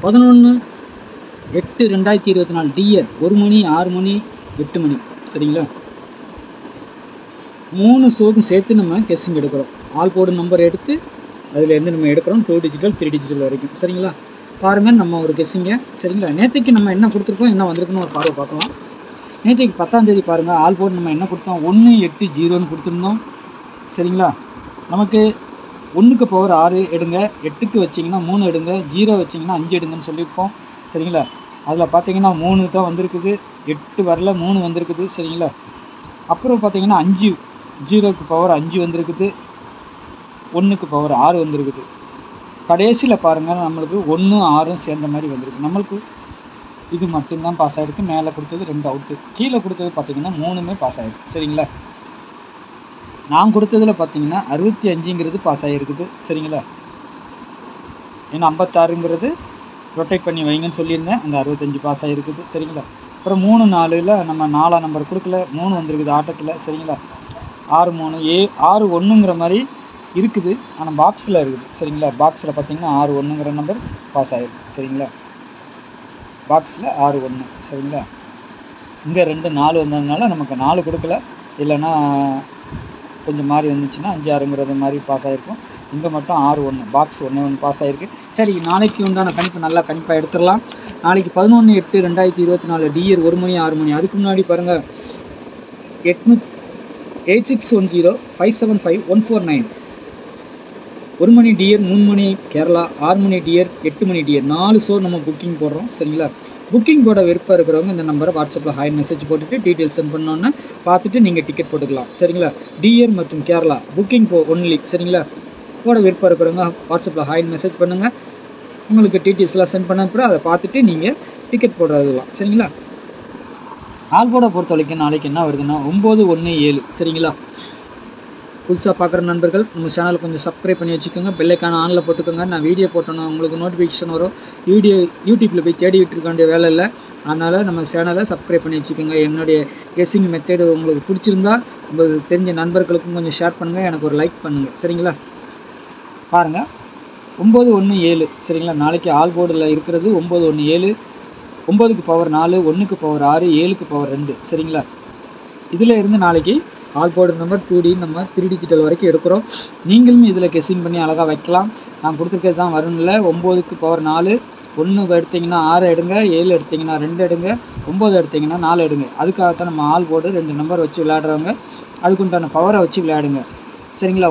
11/8/2024 டிஎர் 1 மணி 6 மணி 8 மணி சரிங்களா. 3 ஷோக்கும் சேர்த்து நம்ம கெஸ்ஸிங் எடுக்கிறோம். ஆல் போர்டு நம்பர் எடுத்து அதிலேருந்து நம்ம எடுக்கிறோம் 2 டிஜிட்டல் 3 டிஜிட்டல் வரைக்கும் சரிங்களா. பாருங்கள் நம்ம ஒரு கெஸ்ஸிங்க சரிங்களா. நேற்றுக்கு நம்ம என்ன கொடுத்துருக்கோம், என்ன வந்திருக்குன்னு ஒரு பார்வை பார்க்கலாம். நேற்றுக்கு 10ஆம் தேதி பாருங்கள், ஆல் போர்டு நம்ம என்ன கொடுத்தோம், 180 கொடுத்துருந்தோம் சரிங்களா. நமக்கு 1க்கு பவர் 6 எடுங்க, 8க்கு வச்சிங்கன்னா 3 எடுங்க, 0 வச்சிங்கன்னா 5 எடுங்கன்னு சொல்லியிருப்போம் சரிங்களா. அதில் பார்த்தீங்கன்னா 3 தான் வந்திருக்குது, 8 வரல, 3 வந்திருக்குது சரிங்களா. அப்புறம் பார்த்தீங்கன்னா 5 0க்கு பவர் 5 வந்திருக்குது, 1க்கு பவர் 6 வந்திருக்குது. கடைசியில் பாருங்கள் நம்மளுக்கு 1 6 சேர்ந்த மாதிரி வந்திருக்கு. நம்மளுக்கு இது மட்டும்தான் பாஸ் ஆகிருக்கு. மேலே கொடுத்தது 2 அவுட்டு, கீழே கொடுத்தது பார்த்தீங்கன்னா 3மே பாஸ் ஆகிருக்கு சரிங்களா. நான் கொடுத்ததில் பார்த்தீங்கன்னா 65ங்கிறது பாஸ் ஆகிருக்குது சரிங்களா. ஏன்னா 56ங்கிறது ரொட்டேட் பண்ணி வைங்கன்னு சொல்லியிருந்தேன், அந்த 65 பாஸ் ஆகிருக்குது சரிங்களா. அப்புறம் 3 4ல் நம்ம 4ஆம் நம்பர் கொடுக்கல, 3 வந்திருக்குது ஆட்டத்தில் சரிங்களா. 6 3 6 1ங்கிற மாதிரி இருக்குது, ஆனால் பாக்ஸில் இருக்குது சரிங்களா. பாக்ஸில் பார்த்தீங்கன்னா 6 1ங்கிற நம்பர் பாஸ் ஆகிருக்கு சரிங்களா. பாக்ஸில் 6 1 சரிங்களா. இங்கே 2 4 வந்ததுனால நமக்கு 4 கொடுக்கல, இல்லைன்னா கொஞ்சம் மாதிரி வந்துச்சுன்னா 5 6ங்கிறது மாதிரி பாஸ் ஆகிருக்கும். இங்கே மட்டும் 6 1 பாக்ஸ் 1 1 பாஸ் ஆகிருக்கு. சரி, நாளைக்கு உண்டான கணிப்பு நல்லா கணிப்பாக எடுத்துடலாம். நாளைக்கு 11/8/2024 டிஎர் 1 மணி 6 மணி. அதுக்கு முன்னாடி பாருங்கள் 8610575149 1 மணி டிஎர், 3 மணி கேரளா, 6 மணி டிஎர், 8 மணி டிஎர் 4 ஷோ நம்ம புக்கிங் போடுறோம் சரிங்களா. புக்கிங் போட விருப்பம் இருக்கிறவங்க இந்த நம்பரை வாட்ஸ்அப்பில் ஹாய் மெசேஜ் போட்டுட்டு டீட்டெயில்ஸ் சென்ட் பண்ணோன்னே பார்த்துட்டு நீங்கள் டிக்கெட் போட்டுக்கலாம் சரிங்களா. டிஎர் மற்றும் கேரளா புக்கிங் ஒன்லி சரிங்களா. போட விருப்பம் இருக்கிறவங்க வாட்ஸ்அப்பில் ஹாய் மெசேஜ் பண்ணுங்கள். உங்களுக்கு டீட்டெயில்ஸ்லாம் சென்ட் பண்ண அப்புறம் அதை பார்த்துட்டு நீங்கள் டிக்கெட் போடுறதுலாம் சரிங்களா. ஆல் போர்டை பொறுத்த வரைக்கும் நாளைக்கு என்ன வருதுன்னா 9 1 7 சரிங்களா. புதுசாக பார்க்குற நண்பர்கள் நம்ம சேனலை கொஞ்சம் சப்ஸ்கிரைப் பண்ணி வச்சுக்கோங்க, பெல்லைக்கான ஆனில் போட்டுக்கோங்க. நான் வீடியோ போட்டோன்னா உங்களுக்கு நோட்டிஃபிகேஷன் வரும். யூடியூப்பில் போய் தேடிக்கிட்டு இருக்க வேண்டிய வேலை இல்லை, அதனால் நம்ம சேனலை சப்ஸ்கிரைப் பண்ணி வச்சுக்கோங்க. என்னுடைய கெஸ்ஸிங் மெத்தேடு உங்களுக்கு பிடிச்சிருந்தா உங்களுக்கு தெரிஞ்ச நண்பர்களுக்கும் கொஞ்சம் ஷேர் பண்ணுங்கள், எனக்கு ஒரு லைக் பண்ணுங்கள் சரிங்களா. பாருங்கள் 9 1 7 சரிங்களா. நாளைக்கு ஆல் போர்டில் இருக்கிறது 9 1 7, 9க்கு பவர் 4, 1க்கு பவர் 6, 7க்கு பவர் 2 சரிங்களா. இதில் இருந்து நாளைக்கு ஆல் போர்டு நம்பர் 2D நம்ம 3 டிஜிட்டல் வரைக்கும் எடுக்கிறோம். நீங்களும் இதில் கெஸ்ஸிங் பண்ணி அழகாக வைக்கலாம். நான் கொடுத்துருக்கிறது தான் வரும்ல. 9க்கு பவர் 4, 1 எடுத்திங்கன்னா 6 எடுங்க, 7 எடுத்திங்கன்னா 2 எடுங்க, 9 எடுத்திங்கன்னா 4 எடுங்க. அதுக்காகத்தான் நம்ம ஆல் போர்டு 2 நம்பர் வச்சு விளையாடுறவங்க அதுக்குண்டான பவரை வச்சு விளையாடுங்க சரிங்களா.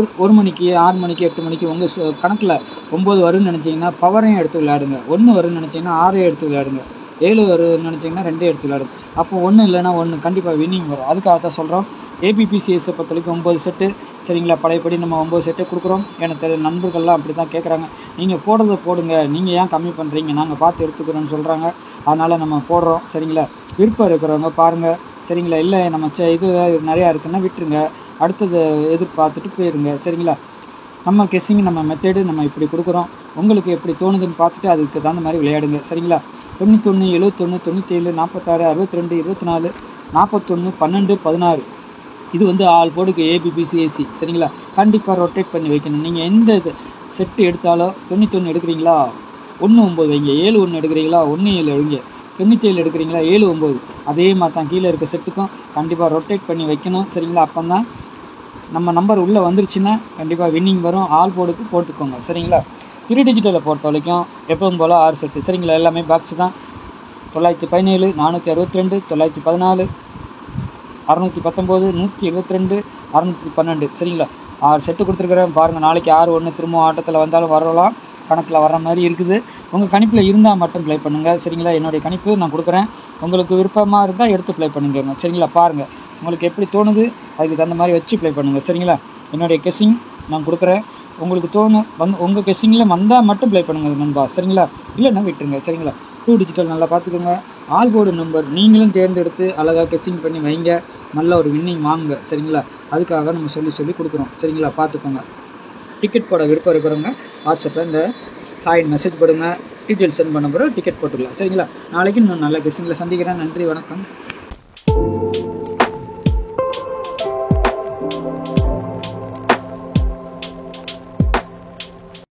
1 மணிக்கு 6 மணிக்கு 8 மணிக்கு உங்கள் கணக்கில் 9 வரும்னு நினச்சிங்கன்னா பவரையும் எடுத்து விளையாடுங்க. 1 வரும்னு நினச்சிங்கன்னா 6 எடுத்து விளையாடுங்க. 7 வரும்னு நினச்சிங்கன்னா 2 எடுத்து விளையாடுங்க. அப்போ 1 இல்லைன்னா 1 கண்டிப்பாக வின்னிங் வரும். அதுக்காகத்தான் சொல்கிறோம். ஏபிபிசிஎஸை பொறுத்த வரைக்கும் 9 செட்டு சரிங்களா. பழையபடி நம்ம 9 செட்டு கொடுக்குறோம். எனக்கு தெரிஞ்ச நண்பர்கள்லாம் அப்படி தான் கேட்குறாங்க, நீங்கள் போடுறத போடுங்க, நீங்கள் ஏன் கம்மி பண்ணுறீங்க, நாங்கள் பார்த்து எடுத்துக்கிறோன்னு சொல்கிறாங்க. அதனால் நம்ம போடுறோம் சரிங்களா. விருப்பம் இருக்கிறவங்க பாருங்கள் சரிங்களா. இல்லை நம்ம இது நிறையா இருக்குன்னா விட்டுருங்க, அடுத்தது எதிர்பார்த்துட்டு போயிருங்க சரிங்களா. நம்ம கெஸ்ஸிங் நம்ம மெத்தேடு நம்ம இப்படி கொடுக்குறோம். உங்களுக்கு எப்படி தோணுதுன்னு பார்த்துட்டு அதுக்கு தகுந்த மாதிரி விளையாடுங்க சரிங்களா. 91 71 97 46 62 24 41 12 16 இது வந்து ஆல் போர்டுக்கு ஏபிபிசிஏசி சரிங்களா. கண்டிப்பாக ரொட்டேட் பண்ணி வைக்கணும். நீங்கள் எந்த செட்டு எடுத்தாலும் 91 எடுக்கிறீங்களா 1 9 வைங்க, 7 1 எடுக்கிறீங்களா 1 7 எடுங்க, 97 எடுக்கிறீங்களா 7 9. அதே மாதிரி தான் கீழே இருக்க செட்டுக்கும் கண்டிப்பாக ரொட்டேட் பண்ணி வைக்கணும் சரிங்களா. அப்போ தான் நம்ம நம்பர் உள்ளே வந்துருச்சுன்னா கண்டிப்பாக வின்னிங் வரும். ஆல் போர்டுக்கு போட்டுக்கோங்க சரிங்களா. 3 டிஜிட்டலை பொறுத்த வரைக்கும் எப்பவும் போல் 6 செட்டு சரிங்களா. எல்லாமே பாக்ஸ் தான். 917 462 914 619 172 612 சரிங்களா. 6 செட்டு கொடுத்துருக்குறேன் பாருங்கள். நாளைக்கு 6 1 திரும்ப ஆட்டத்தில் வந்தாலும் வரலாம், கணக்கில் வர்ற மாதிரி இருக்குது. உங்கள் கணிப்பில் இருந்தால் மட்டும் ப்ளே பண்ணுங்கள் சரிங்களா. என்னுடைய கணிப்பு நான் கொடுக்குறேன், உங்களுக்கு விருப்பமாக இருந்தால் எடுத்து ப்ளே பண்ணுங்க சரிங்களா. பாருங்கள் உங்களுக்கு எப்படி தோணுது அதுக்கு தகுந்த மாதிரி வச்சு ப்ளே பண்ணுங்கள் சரிங்களா. என்னுடைய கெஸ்ஸிங் நான் கொடுக்குறேன், உங்களுக்கு உங்கள் கெஸ்ஸிங்கில் வந்தால் மட்டும் ப்ளே பண்ணுங்கள் நண்பா சரிங்களா. இல்லைன்னா விட்டுருங்க சரிங்களா. 2 டிஜிட்டல் நல்லா பார்த்துக்கோங்க. ஆல் போர்டு நம்பர் நீங்களும் தேர்ந்தெடுத்து அழகாக கெஸ்ஸிங் பண்ணி வைங்க, நல்ல ஒரு வின்னிங் வாங்குங்க சரிங்களா. அதுக்காக நம்ம சொல்லி கொடுக்குறோம் சரிங்களா. பார்த்துக்கோங்க. டிக்கெட் போட விருப்பம் இருக்கிறவங்க வாட்ஸ்அப்பில் இந்த ஹாய் மெசேஜ் போடுங்க, டீட்டெயில்ஸ் சென்ட் பண்ண பிறகு டிக்கெட் போட்டுக்கலாம் சரிங்களா. நாளைக்கு இன்னும் நல்ல கெஸ்ஸிங்கில் சந்திக்கிறேன். நன்றி, வணக்கம்.